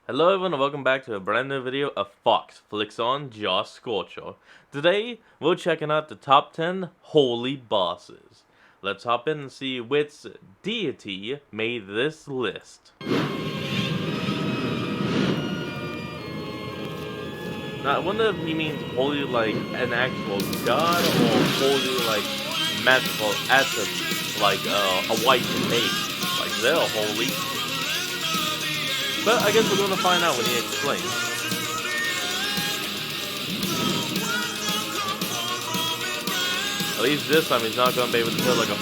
Hello everyone and welcome back to a brand new video of Fox Flicks on Josh Scorcher. Today, we're checking out the top 10 holy bosses. Let's hop in and see which deity made this list. Now, I wonder if he means holy like an actual god or holy like magical attributes, like a white mage. Like they're holy. But I guess we're gonna find out when he explains. At least this time he's not gonna be able to put like a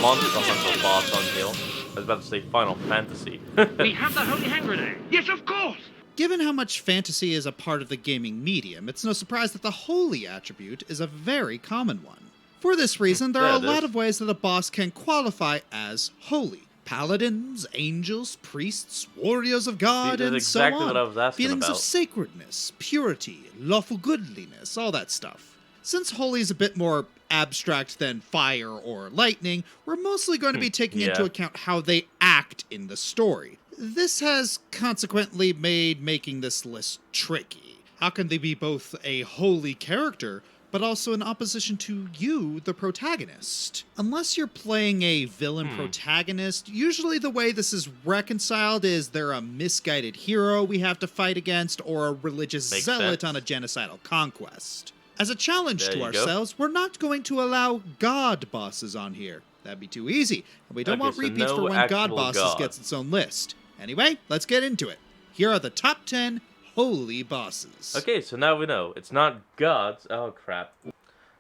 monster hunter boss on here. I was about to say Final Fantasy. We have the Holy Hand Grenade! Yes, of course! Given how much fantasy is a part of the gaming medium, it's no surprise that the holy attribute is a very common one. For this reason, there are a lot of ways that a boss can qualify as holy. Paladins, angels, priests, warriors of God, and exactly so on. What I was asking Feelings about. of sacredness, purity, lawful goodliness, all that stuff. Since holy is a bit more abstract than fire or lightning, we're mostly going to be taking into account how they act in the story. This has consequently made making this list tricky. How can they be both a holy character, but also in opposition to you, the protagonist? Unless you're playing a villain protagonist, usually the way this is reconciled is they're a misguided hero we have to fight against, or a religious zealot on a genocidal conquest. As a challenge to ourselves, we're not going to allow god bosses on here. That'd be too easy, and we don't want repeats for when God Bosses gets its own list. Anyway, let's get into it. Here are the top 10 holy bosses. Okay, so now we know. It's not gods. Oh, crap.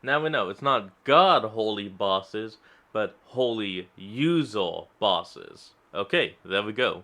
Now we know. It's not god holy bosses, but holy user bosses. Okay, there we go.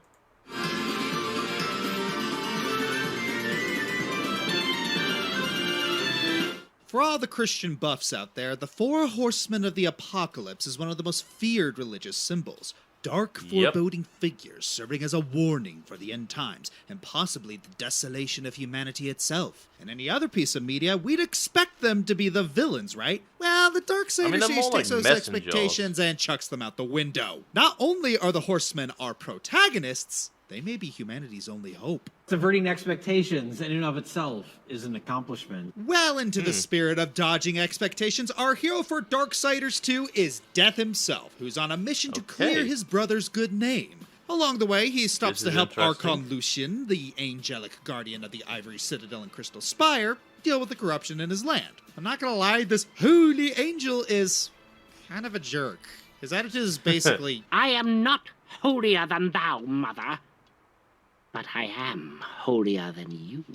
For all the Christian buffs out there, the Four Horsemen of the Apocalypse is one of the most feared religious symbols. Dark, foreboding figures serving as a warning for the end times, and possibly the desolation of humanity itself. In any other piece of media, we'd expect them to be the villains, right? Well, the Darksaber series takes those expectations and chucks them out the window. Not only are the Horsemen our protagonists, they may be humanity's only hope. Subverting expectations in and of itself is an accomplishment. Well into the spirit of dodging expectations, our hero for Darksiders 2 is Death himself, who's on a mission to clear his brother's good name. Along the way, he stops to help Archon Lucian, the angelic guardian of the Ivory Citadel and Crystal Spire, deal with the corruption in his land. I'm not gonna lie, this holy angel is kind of a jerk. His attitude is basically, I am not holier than thou, mother. But I am holier than you.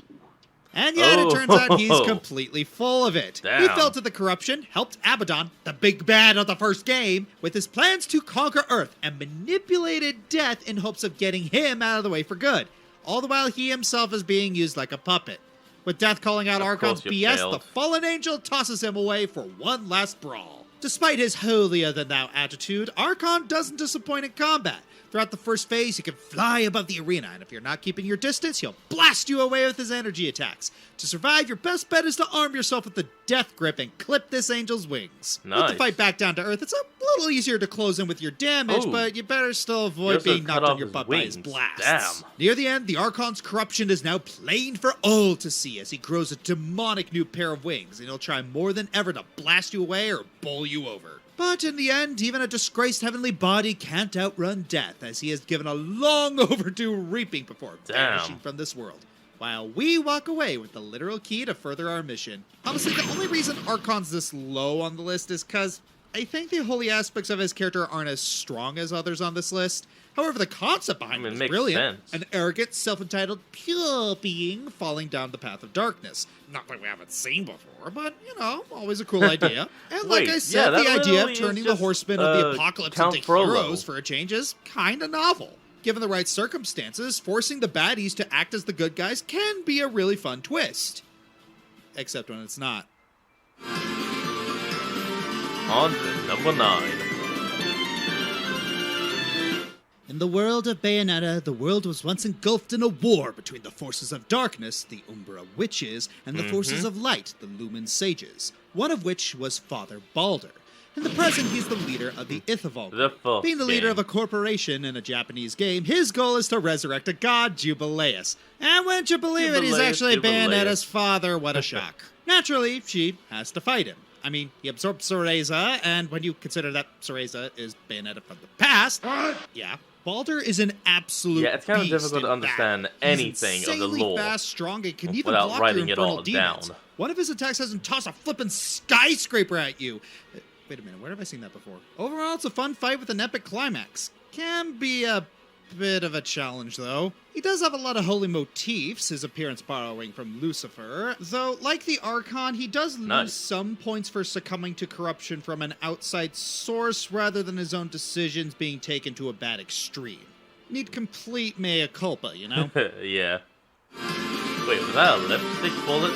And yet it turns out he's completely full of it. Damn. He fell to the corruption, helped Abaddon, the big bad of the first game, with his plans to conquer Earth, and manipulated Death in hopes of getting him out of the way for good. All the while he himself is being used like a puppet. With Death calling out Archon's BS, the fallen angel tosses him away for one last brawl. Despite his holier-than-thou attitude, Archon doesn't disappoint in combat. Throughout the first phase, he can fly above the arena, and if you're not keeping your distance, he'll blast you away with his energy attacks. To survive, your best bet is to arm yourself with the Death Grip and clip this angel's wings. Nice. With the fight back down to Earth, it's a little easier to close in with your damage, but you better still avoid being knocked on your butt by his blasts. Damn. Near the end, the Archon's corruption is now plain for all to see as he grows a demonic new pair of wings, and he'll try more than ever to blast you away or bowl you over. But in the end, even a disgraced heavenly body can't outrun Death, as he has given a long overdue reaping before vanishing from this world, while we walk away with the literal key to further our mission. Honestly, the only reason Archon's this low on the list is because I think the holy aspects of his character aren't as strong as others on this list. However, the concept behind it is brilliant. An arrogant, self-entitled, pure being falling down the path of darkness. Not that we haven't seen before, but, you know, always a cool idea. And like I said, the idea of turning the Horsemen of the Apocalypse into heroes for a change is kind of novel. Given the right circumstances, forcing the baddies to act as the good guys can be a really fun twist. Except when it's not. On to number 9. In the world of Bayonetta, the world was once engulfed in a war between the forces of darkness, the Umbra Witches, and the forces of light, the Lumen Sages, one of which was Father Balder. In the present, he's the leader of the Ithavolk. The fuck Being the leader game. of a corporation in a Japanese game, his goal is to resurrect a god, Jubileus. And wouldn't you believe it, he's Jubileus, actually Jubileus. Bayonetta's father. What a shock. Naturally, she has to fight him. I mean, he absorbed Cereza, and when you consider that Cereza is Bayonetta from the past, yeah, Baldur is an absolute Yeah, it's kind of beast difficult to in understand battle. anything He's of the insanely lore fast, strong, and can even without block writing your it all infernal demons. down. One of his attacks has him toss a flippin' skyscraper at you. Wait a minute, where have I seen that before? Overall, it's a fun fight with an epic climax. Can be a bit of a challenge, though. He does have a lot of holy motifs, his appearance borrowing from Lucifer, though, like the Archon, he does lose Nice. some points for succumbing to corruption from an outside source rather than his own decisions being taken to a bad extreme. Need complete mea culpa, you know? Yeah. Wait, was that a lipstick bullet?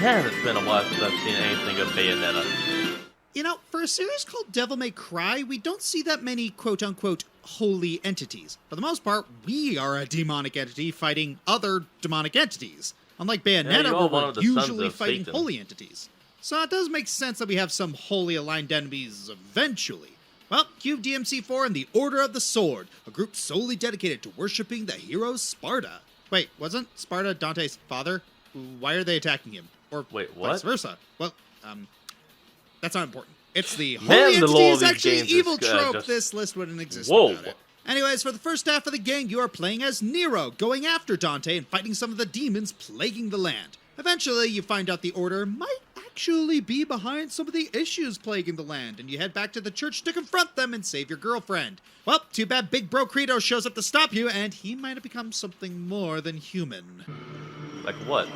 Man, it's been a while since I've seen anything of Bayonetta. You know, for a series called Devil May Cry, we don't see that many quote-unquote holy entities. For the most part, we are a demonic entity fighting other demonic entities. Unlike Bayonetta, you are where one we're of the sons usually of fighting Satan. holy entities. So it does make sense that we have some holy aligned enemies eventually. Well, cue DMC4 and the Order of the Sword, a group solely dedicated to worshipping the hero Sparta. Wait, wasn't Sparta Dante's father? Why are they attacking him? Or Wait, what? vice versa? Well, that's not important. It's the Man, holy the lore entity of is these actually games evil is, trope. just- This list wouldn't exist Whoa. without it. Anyways, for the first half of the game, you are playing as Nero, going after Dante and fighting some of the demons plaguing the land. Eventually, you find out the Order might actually be behind some of the issues plaguing the land, and you head back to the church to confront them and save your girlfriend. Well, too bad Big Bro Credo shows up to stop you, and he might have become something more than human. Like what?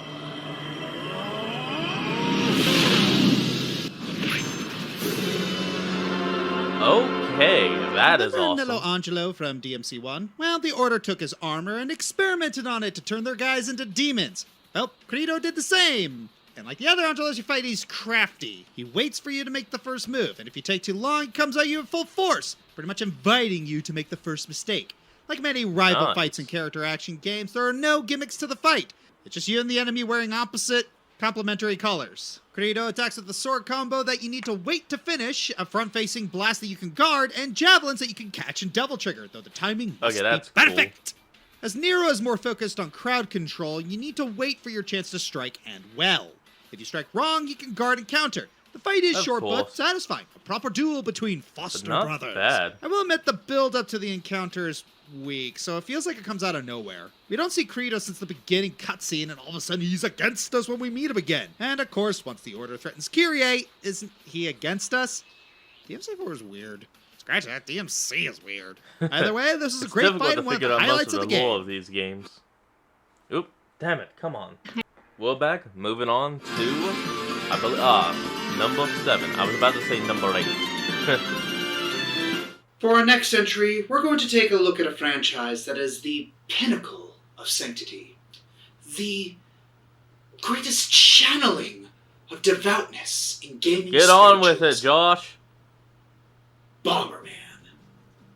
Okay, that is Remember awesome. Nello Angelo from DMC1? Well, the Order took his armor and experimented on it to turn their guys into demons. Well, Credo did the same. And like the other Angelos you fight, he's crafty. He waits for you to make the first move, and if you take too long, he comes at you in full force, pretty much inviting you to make the first mistake. Like many rival Nice. fights in character action games, there are no gimmicks to the fight. It's just you and the enemy wearing opposite, complementary colors. Credo attacks with the sword combo that you need to wait to finish, a front-facing blast that you can guard, and javelins that you can catch and double trigger, though the timing must Okay, that's be cool. perfect. As Nero is more focused on crowd control, you need to wait for your chance to strike and well. If you strike wrong, you can guard and counter. The fight is Of short but course. satisfying. A proper duel between Foster not brothers. bad. I will admit the build-up to the encounter is weak, so it feels like it comes out of nowhere. We don't see Credo since the beginning cutscene, and all of a sudden he's against us when we meet him again. And of course, once the Order threatens Kyrie, isn't he against us? DMC4 is weird. Scratch that, DMC is weird. Either way, this is a It's great difficult fight to and one of figure the out most highlights of of the the lore game. of these games. Oop, damn it, come on. We're back, moving on to, I believe, number 7. I was about to say number 8. For our next entry, we're going to take a look at a franchise that is the pinnacle of sanctity. The greatest channeling of devoutness in gaming Get on with it, spirituals. Josh. Bomberman.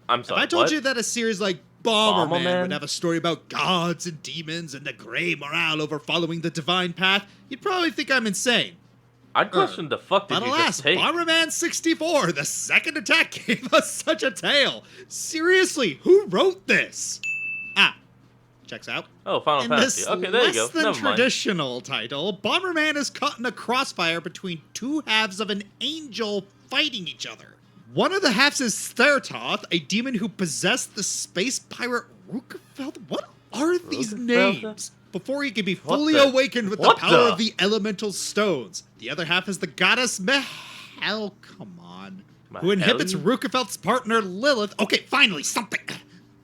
I'm If sorry, I told what? you that a series like Bomberman Bomberman? would have a story about gods and demons and the gray morale over following the divine path, you'd probably think I'm insane. I'd question the fuck did But you alas, just take? Bomberman 64, the second attack gave us such a tale. Seriously, who wrote this? Ah, checks out. Oh, Final In Fantasy. this Okay, there you go. less than Never mind. traditional title, Bomberman is caught in a crossfire between two halves of an angel fighting each other. One of the halves is Thertoth, a demon who possessed the space pirate Rukefeld. What are these Rukefeld? names? Before he can be What fully the- awakened with the what power the- of the elemental stones. The other half is the goddess Mehel. Come on. Who inhibits Mahel? Rukefeld's partner Lilith. Okay, finally, something.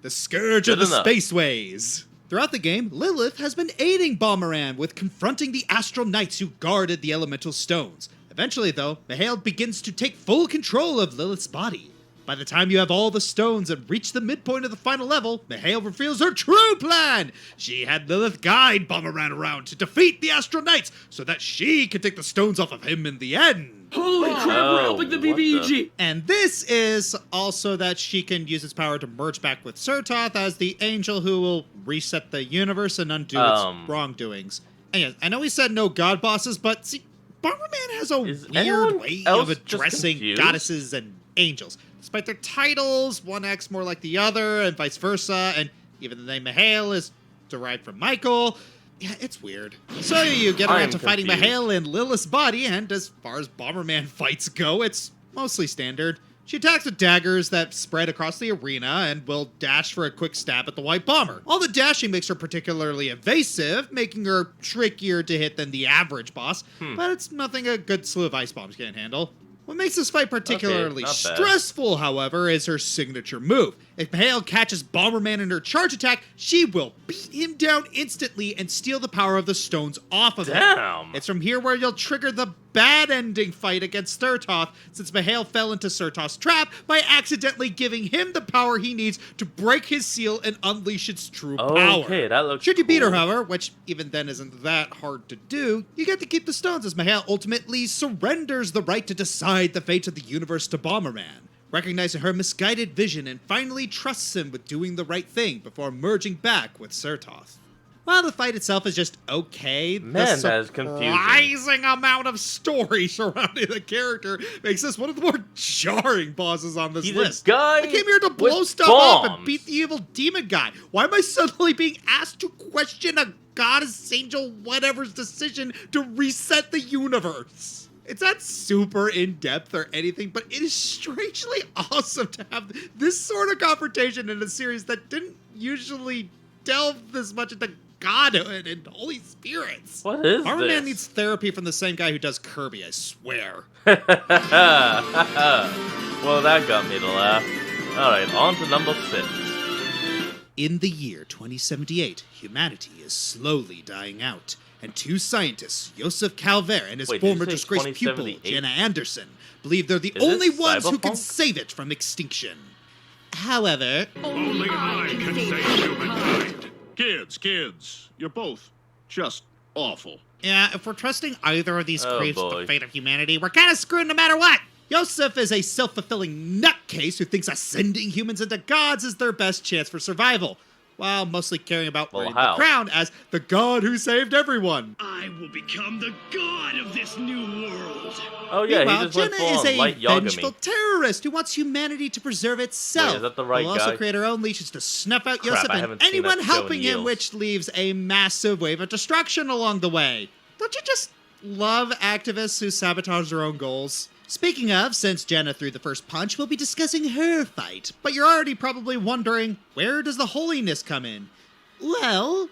The scourge of Good the enough. spaceways. Throughout the game, Lilith has been aiding Bomberman with confronting the Astral Knights who guarded the elemental stones. Eventually, though, Mihail begins to take full control of Lilith's body. By the time you have all the stones and reach the midpoint of the final level, Mihail reveals her true plan. She had Lilith guide Bomberman around to defeat the Astral Knights so that she could take the stones off of him in the end. Holy crap, we're Oh, helping the what the- BBEG! And this is also that she can use its power to merge back with Sertoth as the angel who will reset the universe and undo its Um. wrongdoings. And yes, I know we said no god bosses, but see, Bomberman has a Is weird anyone way else of just addressing confused? goddesses and angels. Despite their titles, one acts more like the other, and vice versa, and even the name Mihail is derived from Michael. Yeah, it's weird. So you get around I'm to fighting confused. Mihail in Lilith's body, and as far as Bomberman fights go, it's mostly standard. She attacks with daggers that spread across the arena and will dash for a quick stab at the White Bomber. All the dashing makes her particularly evasive, making her trickier to hit than the average boss, but it's nothing a good slew of ice bombs can't handle. What makes this fight particularly not bad. stressful, however, is her signature move. If Mihail catches Bomberman in her charge attack, she will beat him down instantly and steal the power of the stones off of him. Damn. It's from here where you'll trigger the bad ending fight against Surtoth, since Mihail fell into Surtoth's trap by accidentally giving him the power he needs to break his seal and unleash its true power. Okay, that looks Should you beat her, cool. however, which even then isn't that hard to do, you get to keep the stones as Mihail ultimately surrenders the right to decide the fate of the universe to Bomberman, recognizing her misguided vision and finally trusts him with doing the right thing before merging back with Surtoth. While the fight itself is just okay, Man, the that is confusing. surprising amount of story surrounding the character makes this one of the more jarring bosses on this He's a list. guy I came here to blow with stuff up and bombs. beat the evil demon guy. Why am I suddenly being asked to question a goddess, angel, whatever's decision to reset the universe? It's not super in-depth or anything, but it is strangely awesome to have this sort of confrontation in a series that didn't usually delve this much into godhood and holy spirits. What is Bomberman this? needs therapy from the same guy who does Kirby, I swear. Well, that got me to laugh. Alright, on to number 6. In the year 2078, humanity is slowly dying out, and two scientists, Josef Calver and his Wait, did you former say disgraced pupil, 2078? Jenna Anderson, believe they're the Is this only ones who can cyberpunk? save it from extinction. However, Only I can save humankind. Kids, you're both just awful. yeah, if we're trusting either of these Oh, creeps with boy. the fate of humanity, we're kind of screwed no matter what. Josef is a self-fulfilling nutcase who thinks ascending humans into gods is their best chance for survival, while mostly caring about Well, wearing how? the crown as the god who saved everyone. I will become the god of this new world. Oh yeah, Meanwhile, he just went Jenna full is on a light vengeful Yagami. terrorist who wants humanity to preserve itself. Wait, is that the right Will also guy? create her own leashes to snuff out Crap, Joseph I and haven't seen anyone that show in helping him, years. which leaves a massive wave of destruction along the way. Don't you just love activists who sabotage their own goals? Speaking of, since Jenna threw the first punch, we'll be discussing her fight. But you're already probably wondering, where does the holiness come in? Well,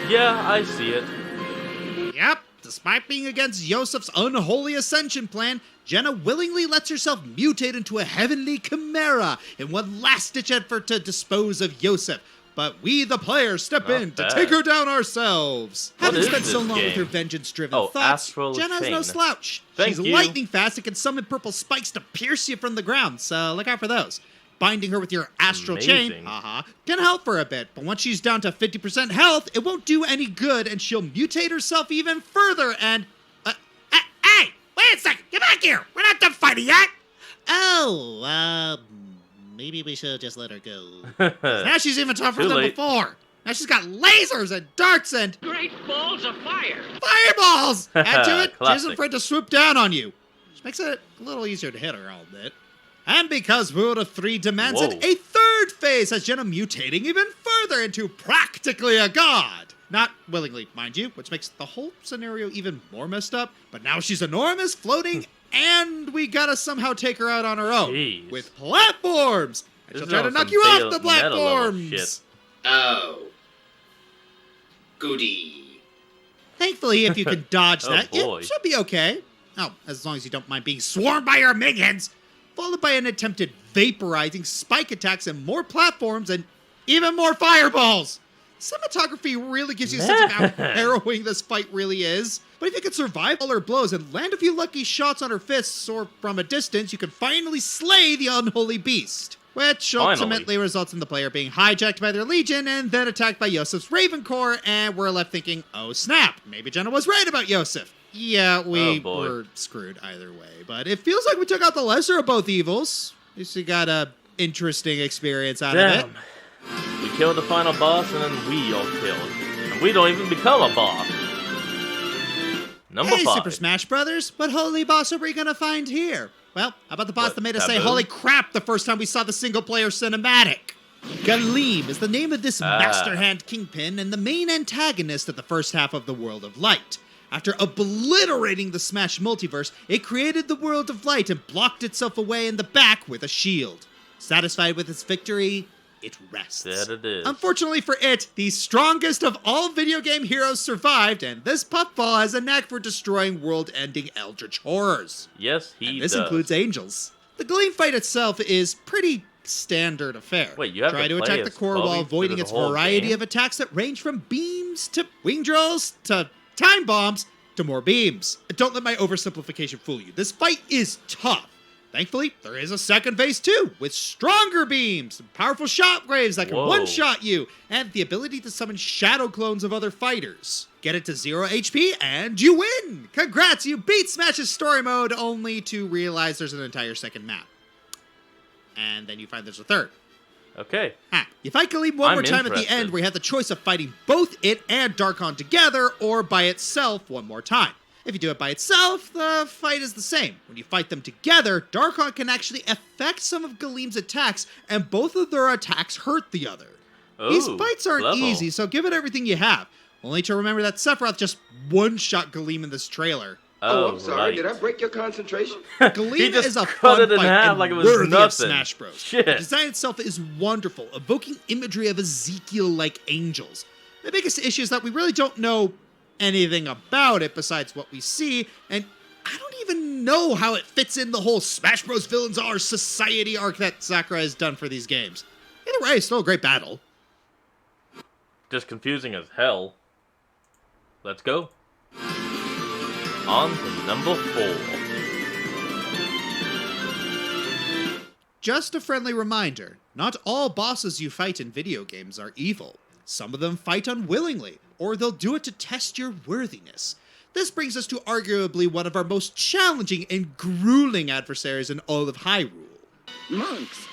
Yeah, I see it. yep, despite being against Yosef's unholy ascension plan, Jenna willingly lets herself mutate into a heavenly chimera in one last-ditch effort to dispose of Yosef. But we, the players, step Not in bad. to take her down ourselves. What Having is spent so this long with game? her vengeance-driven Oh, thoughts, Astral Jenna's no Chain. slouch. Thank She's you. lightning fast and can summon purple spikes to pierce you from the ground, so look out for those. Binding her with your astral chain, Amazing. can help for a bit, but once she's down to 50% health, it won't do any good, and she'll mutate herself even further, and... hey! Wait a second! Get back here! We're not done fighting yet! Oh, maybe we should just let her go. Now she's even tougher Too than late. before. Now she's got lasers and darts and Great balls of fire! fireballs! Add to it, she Classic. isn't afraid to swoop down on you. Which makes it a little easier to hit her, I'll admit. And because World of 3 demands it, Whoa. a third phase has Jenna mutating even further into practically a god. Not willingly, mind you, which makes the whole scenario even more messed up. But now she's enormous, floating, and we gotta somehow take her out on her own. Jeez. With platforms! And This she'll is try to on knock some you off Bayonetta the level platforms! shit. Oh. Goody. Thankfully, if you can dodge Oh, that, boy. it should be okay. Oh, as long as you don't mind being swarmed by your minions. Followed by an attempted vaporizing, spike attacks, and more platforms, and even more fireballs. Cinematography really gives you a sense of how Man. harrowing this fight really is. But if you can survive all her blows and land a few lucky shots on her fists, or from a distance, you can finally slay the unholy beast. Which Finally. ultimately results in the player being hijacked by their legion and then attacked by Yosef's Raven Corps, and we're left thinking, oh snap, maybe Jenna was right about Yosef. Yeah, we Oh, boy. were screwed either way, but it feels like we took out the lesser of both evils. At least we got a interesting experience out of it. Damn. We killed the final boss and then we all killed. And we don't even become a boss. Number Hey, 5. Super Smash Brothers, what holy boss are we gonna find here? Well, how about the boss What, that made us say Taboo? holy crap the first time we saw the single-player cinematic? Galeem is the name of this master hand kingpin and the main antagonist of the first half of the World of Light. After obliterating the Smash multiverse, it created the World of Light and blocked itself away in the back with a shield. Satisfied with its victory, it rests. There it is. Unfortunately for it, the strongest of all video game heroes survived, and this puffball has a knack for destroying world-ending eldritch horrors. Yes, And he this does. includes angels. The Gleam fight itself is pretty standard affair. Wait, you have Try to to play attack the as core Chloe while through avoiding the its whole variety game? of attacks that range from beams to wing drills to time bombs to more beams. Don't let my oversimplification fool you. This fight is tough. Thankfully, there is a second phase too, with stronger beams, powerful shockwaves that can Whoa. one-shot you, and the ability to summon shadow clones of other fighters. Get it to 0 HP and you win! Congrats, you beat Smash's story mode, only to realize there's an entire second map. And then you find there's a third. Okay. You fight Galeem one I'm more time at the interested. end, where you have the choice of fighting both it and Darkon together, or by itself one more time. If you do it by itself, the fight is the same. When you fight them together, Darkon can actually affect some of Galeem's attacks, and both of their attacks hurt the other. These Ooh, fights aren't clever. easy, so give it everything you have. Only to remember that Sephiroth just one-shot Galeem in this trailer. Oh, I'm sorry. right. Did I break your concentration? He Galeem just is a cut fun it in fight half and like it was worthy of nothing. Smash Bros. Shit. The design itself is wonderful, evoking imagery of Ezekiel-like angels. The biggest issue is that we really don't know anything about it besides what we see, and I don't even know how it fits in the whole Smash Bros. Villains Are Society arc that Sakurai has done for these games. Either way, it's still a great battle. Just confusing as hell. Let's go. On to number 4. Just a friendly reminder, not all bosses you fight in video games are evil. Some of them fight unwillingly, or they'll do it to test your worthiness. This brings us to arguably one of our most challenging and grueling adversaries in all of Hyrule. Monks.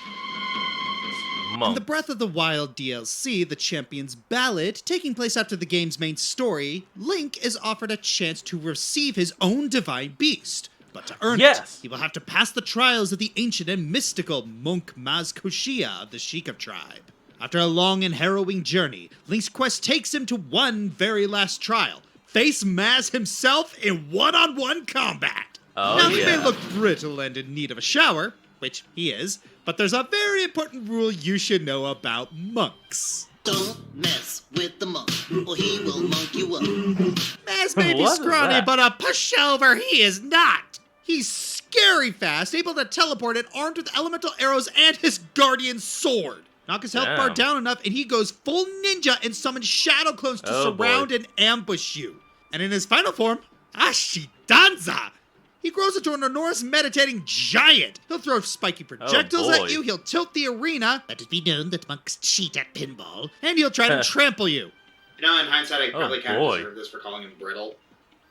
In Monk. the Breath of the Wild DLC, The Champion's Ballad, taking place after the game's main story, Link is offered a chance to receive his own divine beast. But to earn Yes. it, he will have to pass the trials of the ancient and mystical Monk Maz Koshia of the Sheikah tribe. After a long and harrowing journey, Link's quest takes him to one very last trial. Face Maz himself in one-on-one combat. Oh, Now, he may yeah. look brittle and in need of a shower, which he is, but there's a very important rule you should know about monks. Don't mess with the monk, or he will monk you up. Maz may be What is scrawny, that? but a pushover he is not. He's scary fast, able to teleport and armed with elemental arrows and his guardian sword. Knock his health bar Damn. down enough and he goes full ninja and summons shadow clones to Oh, boy. surround and ambush you. And in his final form, Ashidanza, he grows into an enormous meditating giant. He'll throw spiky projectiles boy. at you, he'll tilt the arena, let it be known that monks cheat at pinball, and he'll try to trample you. You know, in hindsight, I probably kind of boy. deserved this for calling him brittle.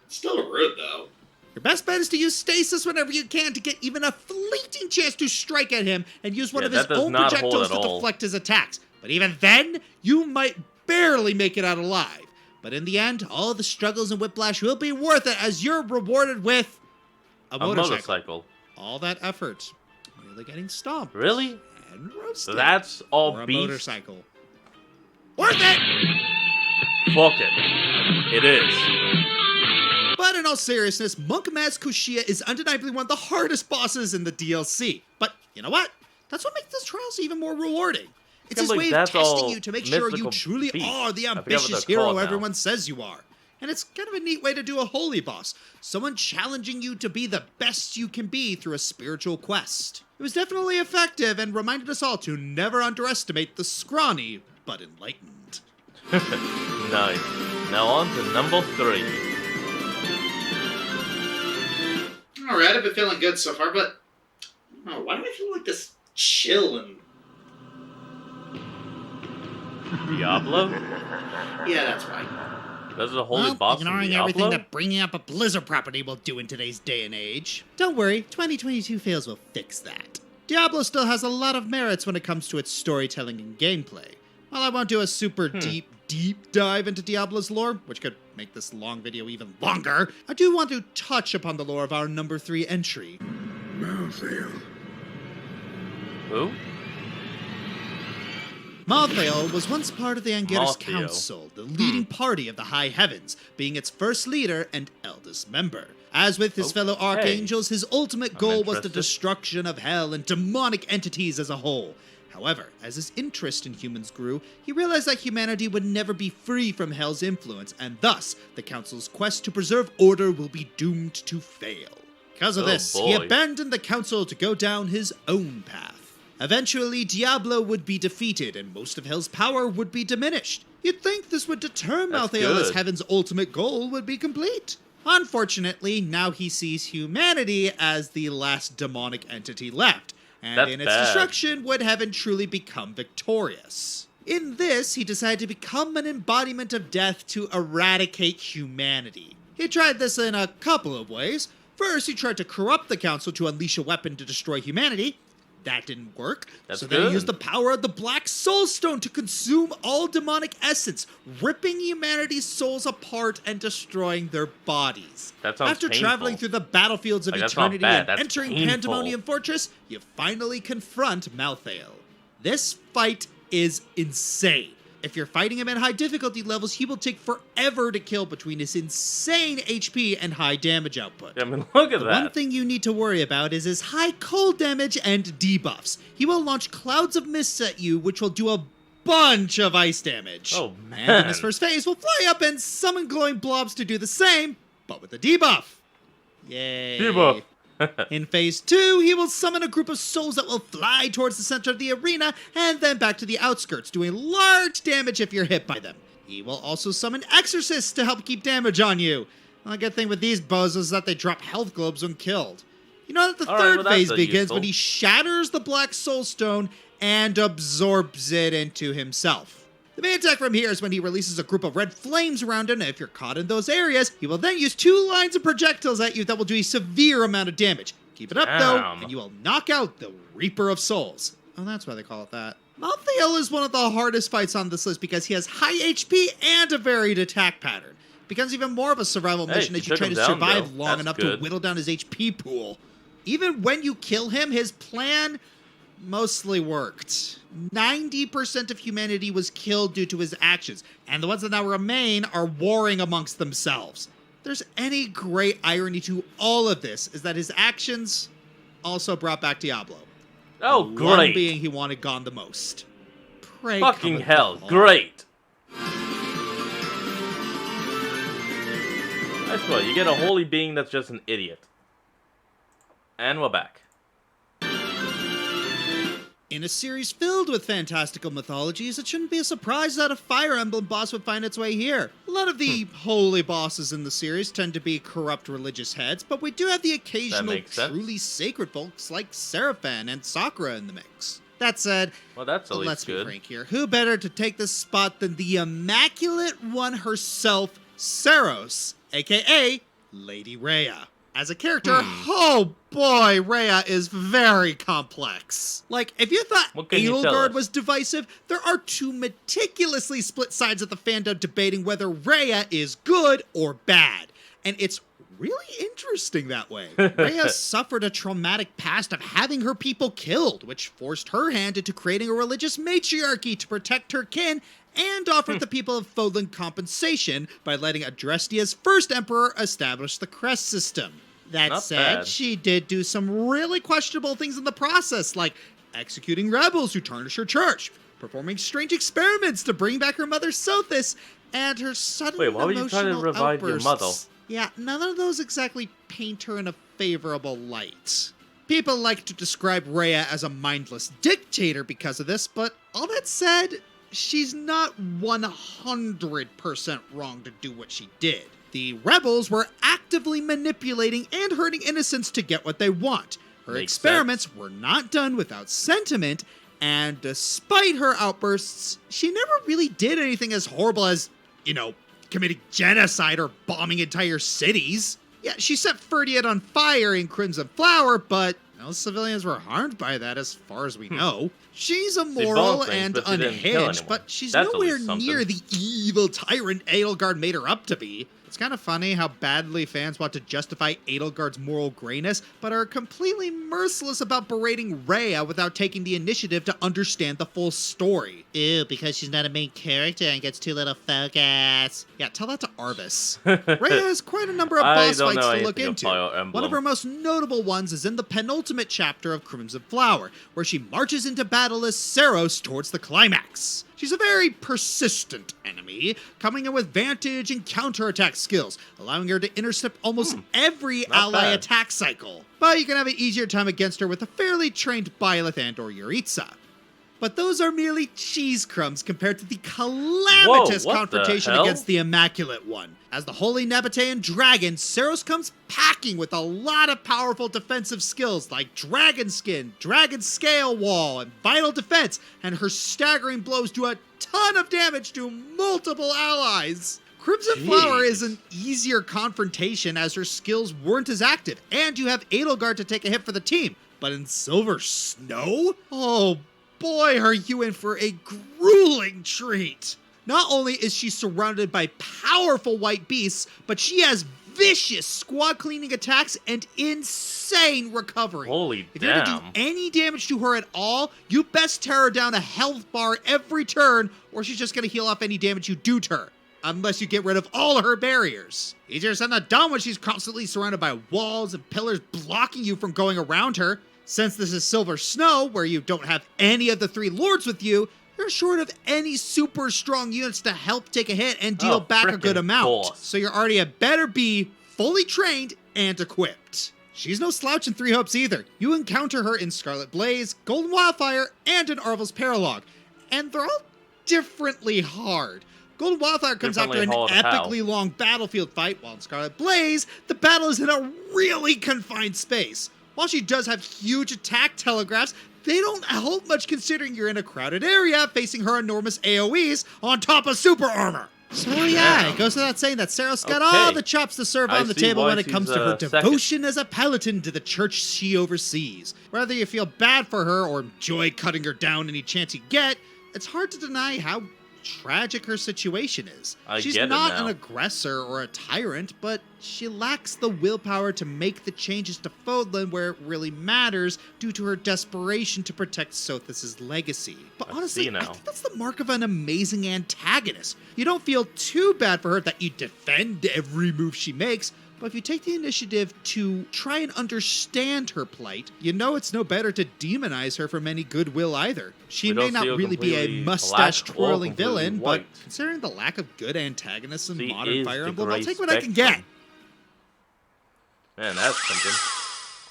It's still rude, though. Your best bet is to use stasis whenever you can to get even a fleeting chance to strike at him and use one Yeah, of his that does own not hold projectiles at to all. deflect his attacks. But even then, you might barely make it out alive. But in the end, all the struggles and whiplash will be worth it as you're rewarded with a A motorcycle. motorcycle. All that effort, merely getting stomped Really? and roasted. That's all for a beef? motorcycle. Worth it! Fuck it. It is. But in all seriousness, Monk Maz Koshia is undeniably one of the hardest bosses in the DLC. But you know what? That's what makes this trials even more rewarding. It's Can't his way believe of that's testing all you to make sure you mystical truly beast. are the I forget what ambitious they're hero called now. everyone says you are. And it's kind of a neat way to do a holy boss. Someone challenging you to be the best you can be through a spiritual quest. It was definitely effective and reminded us all to never underestimate the scrawny but enlightened. Nice. Now on to number 3. Alright, I've been feeling good so far, but oh, why do I feel like this chill and Diablo? yeah, that's right. There's a holy Well, boss in ignoring Diablo? everything that bringing up a Blizzard property will do in today's day and age. Don't worry, 2022 fails will fix that. Diablo still has a lot of merits when it comes to its storytelling and gameplay. While I won't do a super deep deep dive into Diablo's lore, which could make this long video even longer, I do want to touch upon the lore of our number 3 entry. Malthael. Who? Malthael was once part of the Anguirus Malthael. Council, the leading party of the High Heavens, being its first leader and eldest member. As with his fellow Okay. archangels, his ultimate goal was the interested. destruction of hell and demonic entities as a whole. However, as his interest in humans grew, he realized that humanity would never be free from hell's influence, and thus, the Council's quest to preserve order will be doomed to fail. Because of Oh, this, he boy. abandoned the Council to go down his own path. Eventually, Diablo would be defeated, and most of Hell's power would be diminished. You'd think this would deter That's Malthael as good. Heaven's ultimate goal would be complete. Unfortunately, now he sees humanity as the last demonic entity left, and That's in its bad. destruction would Heaven truly become victorious. In this, he decided to become an embodiment of death to eradicate humanity. He tried this in a couple of ways. First, he tried to corrupt the Council to unleash a weapon to destroy humanity. That didn't work. That's so then he good. used the power of the Black Soul Stone to consume all demonic essence, ripping humanity's souls apart and destroying their bodies. That sounds After painful. traveling through the battlefields of Like, that's not eternity bad, and that's entering painful. Pandemonium Fortress, you finally confront Malthael. This fight is insane. If you're fighting him at high difficulty levels, he will take forever to kill between his insane HP and high damage output. I mean, look at The that. one thing you need to worry about is his high cold damage and debuffs. He will launch clouds of mists at you, which will do a bunch of ice damage. Oh, And in man. his first phase, will fly up and summon glowing blobs to do the same, but with a debuff. Yay. Debuff. In phase 2, he will summon a group of souls that will fly towards the center of the arena and then back to the outskirts, doing large damage if you're hit by them. He will also summon exorcists to help keep damage on you. The good thing with these bows is that they drop health globes when killed. You know that the All right, third well, that's phase begins useful. when he shatters the Black Soul Stone and absorbs it into himself. The main attack from here is when he releases a group of red flames around him, and if you're caught in those areas, he will then use 2 lines of projectiles at you that will do a severe amount of damage. Keep it up, though, Damn. and you will knock out the Reaper of Souls. Oh, that's why they call it that. Malthael is one of the hardest fights on this list because he has high HP and a varied attack pattern. It becomes even more of a survival Hey, mission you as you took try him to down, survive though. long That's enough good. to whittle down his HP pool. Even when you kill him, his plan mostly worked. 90% of humanity was killed due to his actions, and the ones that now remain are warring amongst themselves. If there's any great irony to all of this is that his actions also brought back Diablo. Oh, The one great. being he wanted gone the most. Pray Fucking cometh hell. the Lord. Great. That's what, you get a holy being that's just an idiot. And we're back. In a series filled with fantastical mythologies, it shouldn't be a surprise that a Fire Emblem boss would find its way here. A lot of the holy bosses in the series tend to be corrupt religious heads, but we do have the occasional makes sense. truly sacred folks like Seraphon and Sakura in the mix. That said, Well, that's at least let's be good. frank here. Who better to take this spot than the immaculate one herself, Saros, aka Lady Rhea. As a character, oh boy, Rhea is very complex. Like, if you thought What can you tell Edelgard us? was divisive, there are 2 meticulously split sides of the fandom debating whether Rhea is good or bad. And it's really interesting that way. Rhea suffered a traumatic past of having her people killed, which forced her hand into creating a religious matriarchy to protect her kin and offered the people of Fodlan compensation by letting Adrestia's first emperor establish the crest system. That Not said, bad. she did do some really questionable things in the process, like executing rebels who tarnish her church, performing strange experiments to bring back her mother Sothis, and her sudden Wait, why would you try to emotional revive your outbursts. mother? Yeah, none of those exactly paint her in a favorable light. People like to describe Rhea as a mindless dictator because of this, but all that said, she's not 100% wrong to do what she did. The rebels were actively manipulating and hurting innocents to get what they want. Her Makes experiments were not done without sentiment, and despite her outbursts, she never really did anything as horrible as, committing genocide or bombing entire cities. Yeah, she set Ferdiad on fire in Crimson Flower, but no civilians were harmed by that as far as we know. She's She immoral boned things, and but she didn't kill unhinged, anyone. but she's That's at nowhere least something. near the evil tyrant Edelgard made her up to be. It's kind of funny how badly fans want to justify Edelgard's moral grayness, but are completely merciless about berating Rhea without taking the initiative to understand the full story. Ew, because she's not a main character and gets too little focus. Yeah, tell that to Arvis. Rhea has quite a number of I boss don't fights know to look anything of into. Fire Emblem. One of her most notable ones is in the penultimate chapter of Crimson Flower, where she marches into battle as Saros towards the climax. She's a very persistent enemy, coming in with vantage and counterattack skills, allowing her to intercept almost every not ally bad. attack cycle. But you can have an easier time against her with a fairly trained Byleth and or Yuritsa. But those are merely cheese crumbs compared to the calamitous Whoa, what confrontation the hell? against the Immaculate One. As the Holy Nabatean Dragon, Saros comes packing with a lot of powerful defensive skills like Dragon Skin, Dragon Scale Wall, and Vital Defense, and her staggering blows do a ton of damage to multiple allies. Crimson Flower is an easier confrontation as her skills weren't as active, and you have Edelgard to take a hit for the team. But in Silver Snow? Oh boy, are you in for a grueling treat. Not only is she surrounded by powerful white beasts, but she has vicious squad cleaning attacks and insane recovery. Holy If you're to do damn. any damage to her at all, you best tear her down a health bar every turn, or she's just gonna heal off any damage you do to her. Unless you get rid of all of her barriers. Easier said than done when she's constantly surrounded by walls and pillars blocking you from going around her. Since this is Silver Snow, where you don't have any of the three lords with you, you're short of any super strong units to help take a hit and deal Oh, back a good frickin' amount. course. So you're already a better be fully trained and equipped. She's no slouch in Three Hopes either. You encounter her in Scarlet Blaze, Golden Wildfire, and in Arvel's Paralogue. And they're all differently hard. Golden Wildfire comes after an Differently hard how? epically long battlefield fight, while in Scarlet Blaze, the battle is in a really confined space. While she does have huge attack telegraphs, they don't help much considering you're in a crowded area facing her enormous AoEs on top of super armor. So yeah, it goes without saying that Saros got all Okay. the chops to serve I on the see table why when it she's, comes to her second. devotion as a paladin to the church she oversees. Whether you feel bad for her or enjoy cutting her down any chance you get, it's hard to deny how tragic her situation is. I She's get it not now. an aggressor or a tyrant, but she lacks the willpower to make the changes to Fodlan where it really matters due to her desperation to protect Sothis' legacy. But I honestly, see I now. think that's the mark of an amazing antagonist. You don't feel too bad for her that you defend every move she makes, but if you take the initiative to try and understand her plight, you know it's no better to demonize her from any goodwill either. She We may don't not see her really be a completely mustache black or twirling completely villain, but white. considering the lack of good antagonists in She modern is Fire the Emblem, I'll gray take what I can get. spectrum. Man, that's something.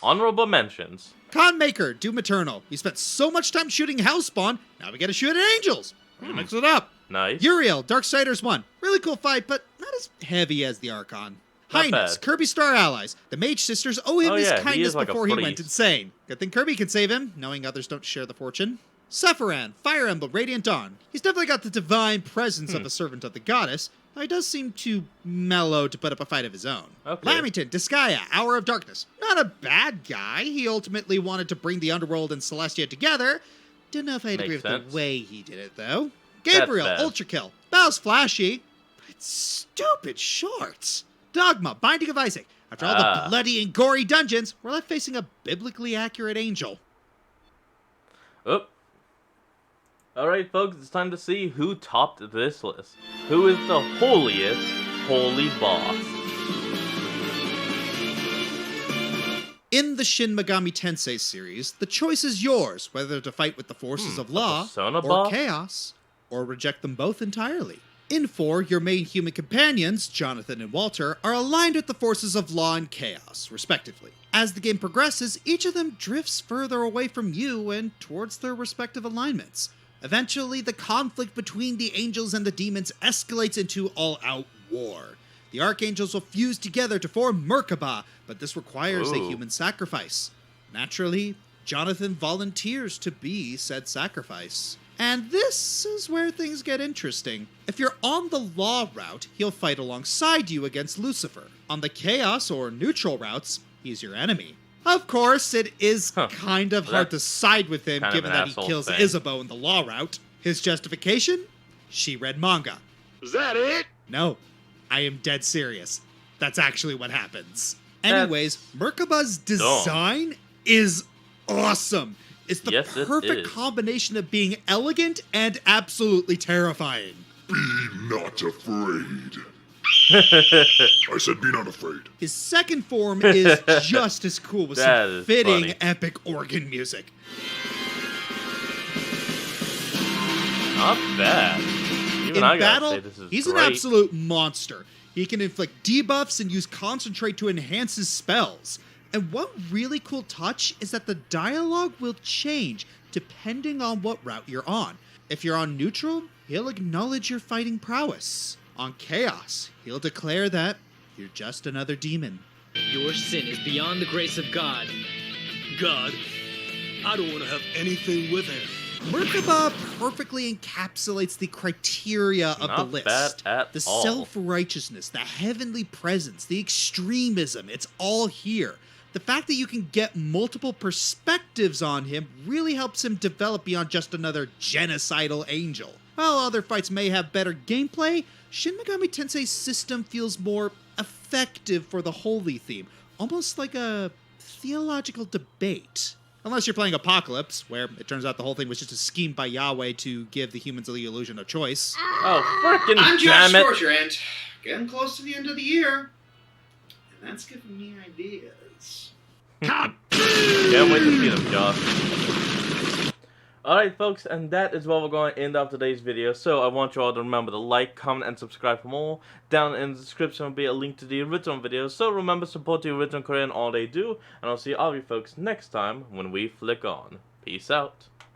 Honorable mentions. Conmaker, Doom Eternal. We spent so much time shooting Hellspawn, now we gotta shoot at Angels. We're gonna mix it up. Nice. Uriel, Darksiders 1. Really cool fight, but not as heavy as the Archon. Not Highness, bad. Kirby Star Allies. The Mage Sisters owe him Oh, his yeah, he kindness is like a before he went priest. insane. Good thing Kirby can save him, knowing others don't share the fortune. Sephiran, Fire Emblem, Radiant Dawn. He's definitely got the divine presence of a servant of the goddess, though he does seem too mellow to put up a fight of his own. Okay. Lamington, Disgaea, Hour of Darkness. Not a bad guy. He ultimately wanted to bring the Underworld and Celestia together. Don't know if I'd agree Makes with sense. the way he did it, though. Gabriel, bad. Ultra Kill. Bow's flashy, but it's stupid short. Dogma, Binding of Isaac. After all the bloody and gory dungeons, we're left facing a biblically accurate angel. Oop. Alright, folks, it's time to see who topped this list. Who is the holiest holy boss? In the Shin Megami Tensei series, the choice is yours whether to fight with the forces of law Persona or boss? chaos, or reject them both entirely. In 4, your main human companions, Jonathan and Walter, are aligned with the forces of law and chaos, respectively. As the game progresses, each of them drifts further away from you and towards their respective alignments. Eventually, the conflict between the angels and the demons escalates into all-out war. The archangels will fuse together to form Merkaba, but this requires a Ooh. human sacrifice. Naturally, Jonathan volunteers to be said sacrifice. And this is where things get interesting. If you're on the law route, he'll fight alongside you against Lucifer. On the chaos or neutral routes, he's your enemy. Of course, it is Huh. kind of Well, hard that's to side with him kind of given an that he asshole kills thing. Isabeau in the law route. His justification? She read manga. Is that it? No, I am dead serious. That's actually what happens. Anyways, Merkaba's design is awesome. It's the Yes, it perfect is. combination of being elegant and absolutely terrifying. Be not afraid. I said be not afraid. His second form is just as cool with That some is fitting funny. epic organ music. Not bad. Even In I gotta battle, say this is he's great. an absolute monster. He can inflict debuffs and use concentrate to enhance his spells. And one really cool touch is that the dialogue will change depending on what route you're on. If you're on neutral, he'll acknowledge your fighting prowess. On chaos, he'll declare that you're just another demon. Your sin is beyond the grace of God. God, I don't want to have anything with him. Merkaba perfectly encapsulates the criteria of the Not list. bad at The all. self-righteousness, the heavenly presence, the extremism, it's all here. The fact that you can get multiple perspectives on him really helps him develop beyond just another genocidal angel. While other fights may have better gameplay, Shin Megami Tensei's system feels more effective for the holy theme, almost like a theological debate. Unless you're playing Apocalypse, where it turns out the whole thing was just a scheme by Yahweh to give the humans the illusion of choice. Oh, frickin' I'm Josh damn it. Scorcher, and getting close to the end of the year, and that's giving me ideas. Can't wait to see them, Josh. Alright, folks, and that is where we're going to end off today's video. So, I want you all to remember to like, comment, and subscribe for more. Down in the description will be a link to the original videos. So, remember to support the original Korean all they do. And I'll see all of you folks next time when we flick on. Peace out.